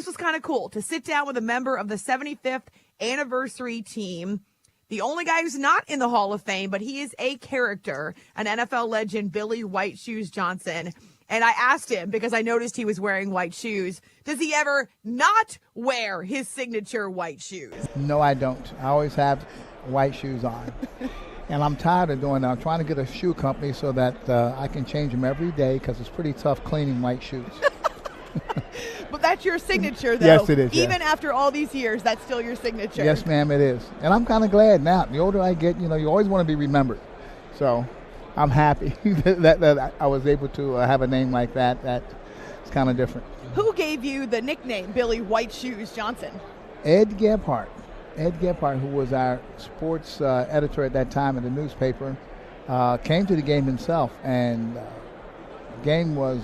this was kind of cool to sit down with a member of the 75th anniversary team. The only guy who's not in the Hall of Fame, but he is a character, an NFL legend, Billy White Shoes Johnson. And I asked him, because I noticed he was wearing white shoes, does he ever not wear his signature white shoes? No, I don't. I always have white shoes on. And I'm tired of doing that. I'm trying to get a shoe company so that I can change them every day, because it's pretty tough cleaning white shoes. But that's your signature, though. Yes, it is. Even after all these years, that's still your signature. Yes, ma'am, it is. And I'm kind of glad now. The older I get, you always want to be remembered. So I'm happy that I was able to have a name like that. That's kind of different. Who gave you the nickname Billy White Shoes Johnson? Ed Gebhardt. Ed Gebhardt, who was our sports editor at that time in the newspaper, came to the game himself. And the game was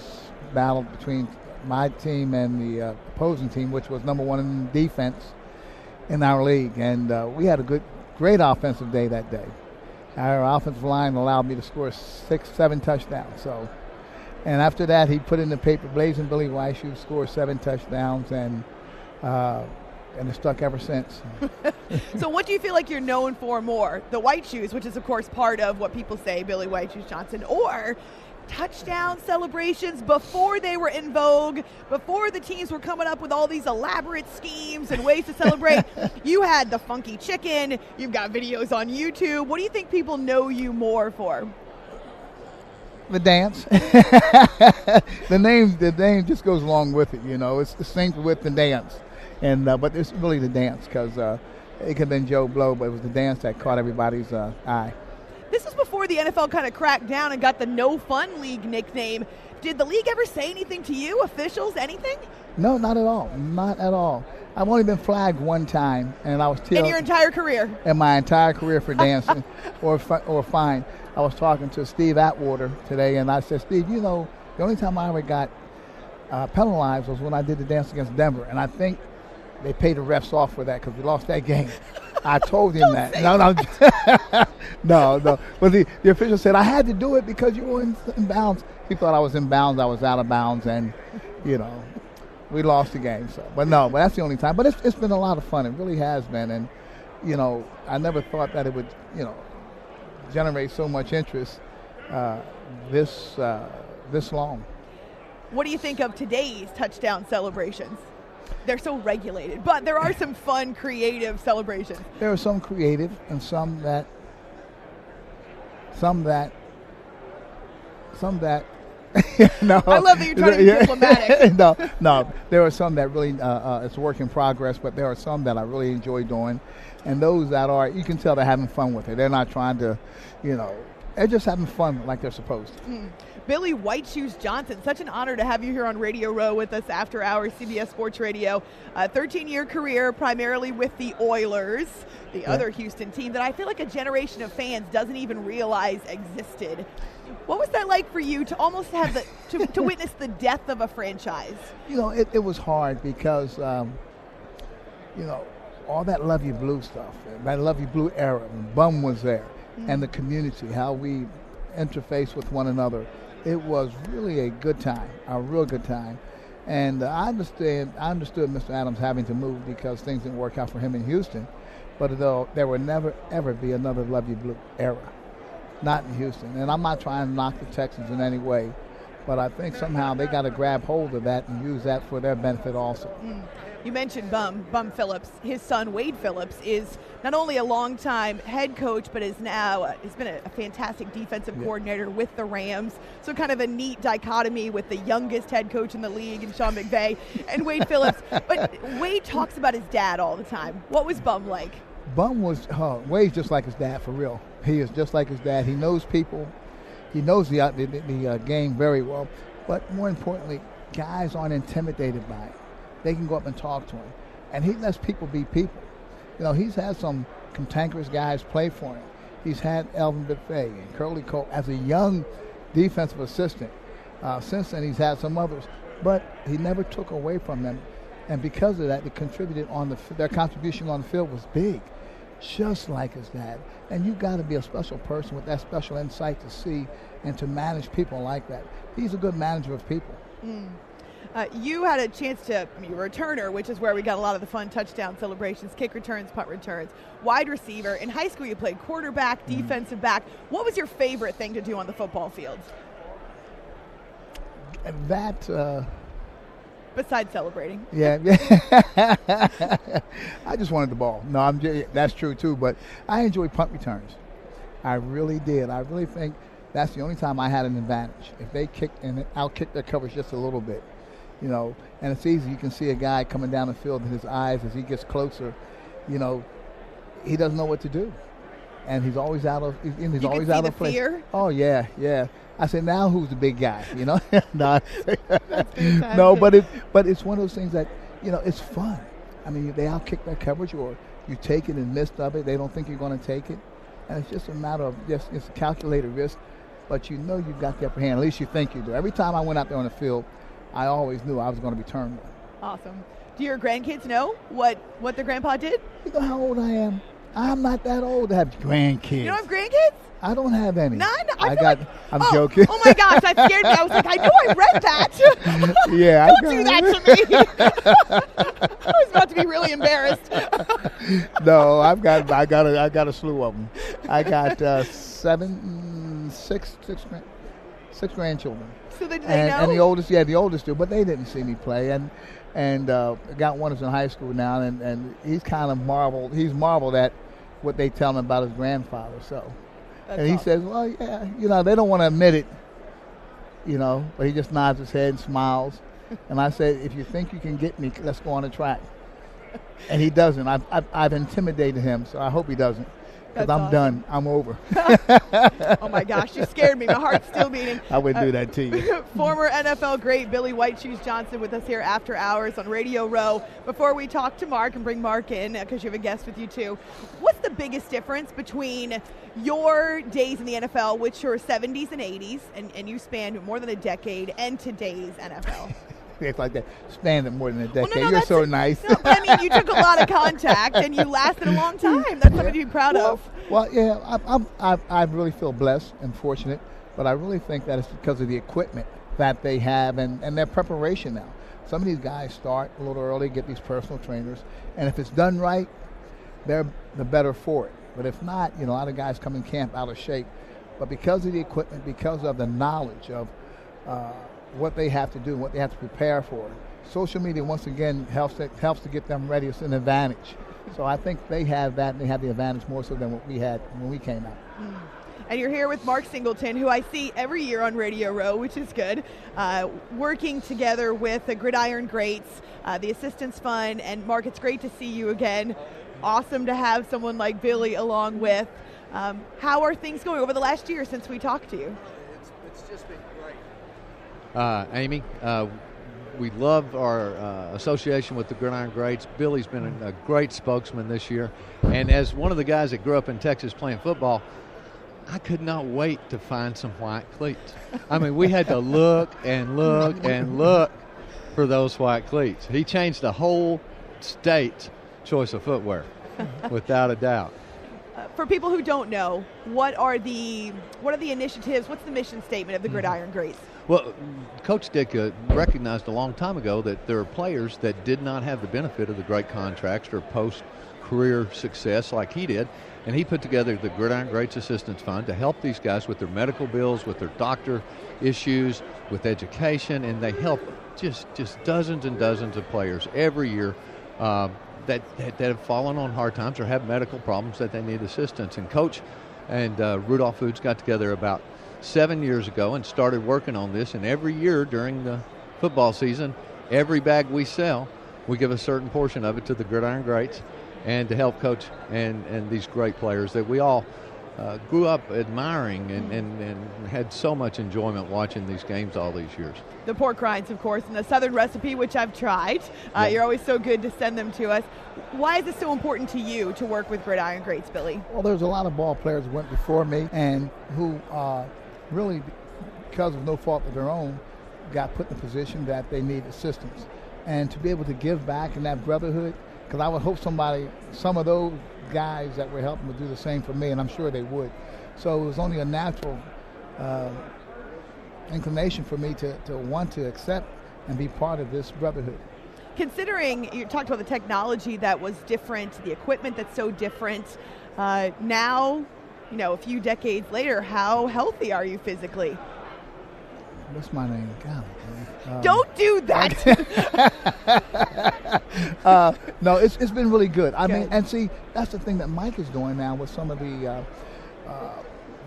battled between my team and the opposing team, which was number one in defense in our league. And we had a great offensive day that day. Our offensive line allowed me to score 6-7 touchdowns. And after that, he put in the paper, Blazing Billy White Shoes, scored 7 touchdowns, and it stuck ever since. So what do you feel like you're known for more? The white shoes, which is, of course, part of what people say, Billy White Shoes Johnson, or touchdown celebrations before they were in vogue, before the teams were coming up with all these elaborate schemes and ways to celebrate? You had the funky chicken. You've got videos on YouTube. What do you think people know you more for? The dance. the name just goes along with it. It's the same with the dance, and but it's really the dance, because it could have been Joe Blow, but it was the dance that caught everybody's eye. This was before the NFL kind of cracked down and got the No Fun League nickname. Did the league ever say anything to you, officials, anything? No, not at all. Not at all. I've only been flagged one time, and I was in your entire career? In my entire career for dancing or fine. I was talking to Steve Atwater today, and I said, Steve, the only time I ever got penalized was when I did the dance against Denver, and I think they paid the refs off for that because we lost that game. I told him that. No. But the official said I had to do it because you were in bounds. He thought I was in bounds. I was out of bounds, and we lost the game. But that's the only time. But it's been a lot of fun. It really has been, and I never thought that it would generate so much interest this long. What do you think of today's touchdown celebrations? They're so regulated, but there are some fun, creative celebrations. There are some creative and some that no. I love that you're trying to be diplomatic. No. There are some that really it's a work in progress, but there are some that I really enjoy doing, and those that are, you can tell they're having fun with it. They're not trying to, they're just having fun like they're supposed to. Billy White Shoes Johnson, such an honor to have you here on Radio Row with us after hours, CBS Sports Radio. 13-year career primarily with the Oilers, the other Houston team that I feel like a generation of fans doesn't even realize existed. What was that like for you to almost have to witness the death of a franchise? It was hard because, all that Love You Blue stuff, that Love You Blue era, Bum was there, and the community, how we interface with one another. It was really a good time, a real good time. And I understood Mr. Adams having to move because things didn't work out for him in Houston. But there will never, ever be another Love You Blue era. Not in Houston. And I'm not trying to knock the Texans in any way, but I think somehow they got to grab hold of that and use that for their benefit also. You mentioned Bum Phillips. His son, Wade Phillips, is not only a longtime head coach, but is now has been a fantastic defensive coordinator with the Rams. So kind of a neat dichotomy with the youngest head coach in the league, and Sean McVay, and Wade Phillips. But Wade talks about his dad all the time. What was Bum like? Bum was, Wade's just like his dad, for real. He is just like his dad. He knows people. He knows the game very well. But more importantly, guys aren't intimidated by it. They can go up and talk to him. And he lets people be people. He's had some cantankerous guys play for him. He's had Elvin Buffet and Curly Cole as a young defensive assistant. Since then, he's had some others. But he never took away from them. And because of that, they contributed their contribution on the field was big, just like his dad. And you've got to be a special person with that special insight to see and to manage people like that. He's a good manager of people. You had a chance to, you were a returner, which is where we got a lot of the fun touchdown celebrations, kick returns, punt returns, wide receiver. In high school, you played quarterback, defensive back. What was your favorite thing to do on the football field? Besides celebrating. Yeah. I just wanted the ball. No, that's true too, but I enjoy punt returns. I really did. I really think that's the only time I had an advantage. If they kicked and out-kicked their coverage just a little bit, and it's easy. You can see a guy coming down the field in his eyes as he gets closer. He doesn't know what to do, and he's always out of. He's always out of place. Fear? Oh yeah. I said, now who's the big guy? No, no, but it's one of those things that it's fun. I mean, they out-kick their coverage, or you take it in the midst of it. They don't think you're going to take it, and it's just a matter of it's a calculated risk. But you've got the upper hand. At least you think you do. Every time I went out there on the field, I always knew I was going to be turned on. Awesome. Do your grandkids know what their grandpa did? You know how old I am? I'm not that old to have grandkids. You don't have grandkids? I don't have any. None? I'm joking. Oh my gosh, that scared me. I was like, I know I read that. Yeah. Don't do that to me. I was about to be really embarrassed. No, I got a slew of them. I got six grandchildren. So they know? And the oldest do, but they didn't see me play. And got one who's in high school now, and he's kind of marveled. He's marveled at what they tell him about his grandfather. So, that's and he awesome. says, well, yeah, they don't want to admit it, but he just nods his head and smiles. And I said, if you think you can get me, let's go on the track. And he doesn't. I've intimidated him, so I hope he doesn't. Because I'm done. I'm over. Oh, my gosh. You scared me. My heart's still beating. I wouldn't do that to you. Former NFL great Billy White Shoes Johnson with us here after hours on Radio Row. Before we talk to Mark and bring Mark in, because you have a guest with you too, what's the biggest difference between your days in the NFL, which were 70s and 80s, and you spanned more than a decade, and today's NFL? It's like that. Spanned it more than a decade. Well, You're so nice. No, but I mean, you took a lot of contact, and you lasted a long time. That's something to be proud of. Well, yeah, I really feel blessed and fortunate, but I really think that it's because of the equipment that they have and their preparation now. Some of these guys start a little early, get these personal trainers, and if it's done right, they're the better for it. But if not, a lot of guys come in camp out of shape. But because of the equipment, because of the knowledge of what they have to do, what they have to prepare for. Social media, once again, helps to get them ready. It's an advantage. So I think they have that, and they have the advantage more so than what we had when we came out. And you're here with Mark Singleton, who I see every year on Radio Row, which is good, working together with the Gridiron Greats, the Assistance Fund. And Mark, it's great to see you again. Awesome to have someone like Billy along with. How are things going over the last year since we talked to you? It's just been great. Amy, we love our association with the Gridiron Greats. Billy's been a great spokesman this year. And as one of the guys that grew up in Texas playing football, I could not wait to find some white cleats. I mean, we had to look and look and look for those white cleats. He changed the whole state's choice of footwear, without a doubt. For people who don't know, what are the initiatives? What's the mission statement of the Gridiron Greats? Well, Coach Dick recognized a long time ago that there are players that did not have the benefit of the great contracts or post-career success like he did, and he put together the Gridiron Greats Assistance Fund to help these guys with their medical bills, with their doctor issues, with education, and they help just dozens and dozens of players every year that have fallen on hard times or have medical problems that they need assistance. And Coach and Rudolph Foods got together about 7 years ago and started working on this, and every year during the football season, every bag we sell, we give a certain portion of it to the Gridiron Greats and to help coach and these great players that we all grew up admiring and had so much enjoyment watching these games all these years. The pork rinds, of course, and the Southern recipe, which I've tried. You're always so good to send them to us. Why is it so important to you to work with Gridiron Greats, Billy? Well, there's a lot of ball players who went before me and who really, because of no fault of their own, got put in a position that they need assistance. And to be able to give back in that brotherhood, because I would hope some of those guys that were helping would do the same for me, and I'm sure they would. So it was only a natural inclination for me to want to accept and be part of this brotherhood. Considering you talked about the technology that was different, the equipment that's so different, now, a few decades later, how healthy are you physically? What's my name? God, don't do that. No, it's been really good. I mean, and see, that's the thing that Mike is doing now with some of the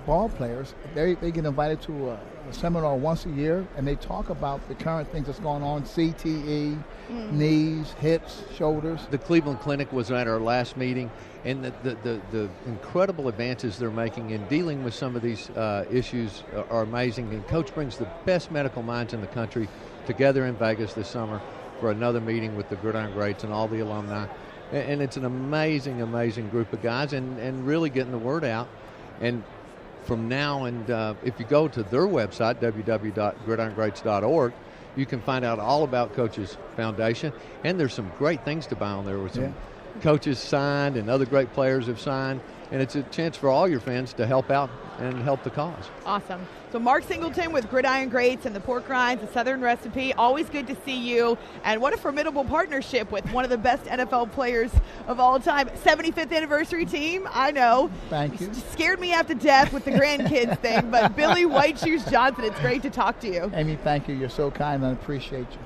ball players. They get invited to a seminar once a year, and they talk about the current things that's going on: CTE, knees, hips, shoulders. The Cleveland Clinic was at our last meeting, and the incredible advances they're making in dealing with some of these issues are amazing. And Coach brings the best medical minds in the country together in Vegas this summer for another meeting with the Gridiron Greats and all the alumni. And it's an amazing, amazing group of guys, and really getting the word out. And from now, and if you go to their website, www.gridirongreats.org, you can find out all about Coach's Foundation. And there's some great things to buy on there with some coaches signed and other great players have signed. And it's a chance for all your fans to help out and help the cause. Awesome. So Mark Singleton with Gridiron Greats and the Pork Rinds, the Southern Recipe. Always good to see you. And what a formidable partnership with one of the best NFL players of all time. 75th anniversary team, I know. Thank you. Scared me half to death with the grandkids thing, but Billy White Shoes Johnson, it's great to talk to you. Amy, thank you. You're so kind, and I appreciate you.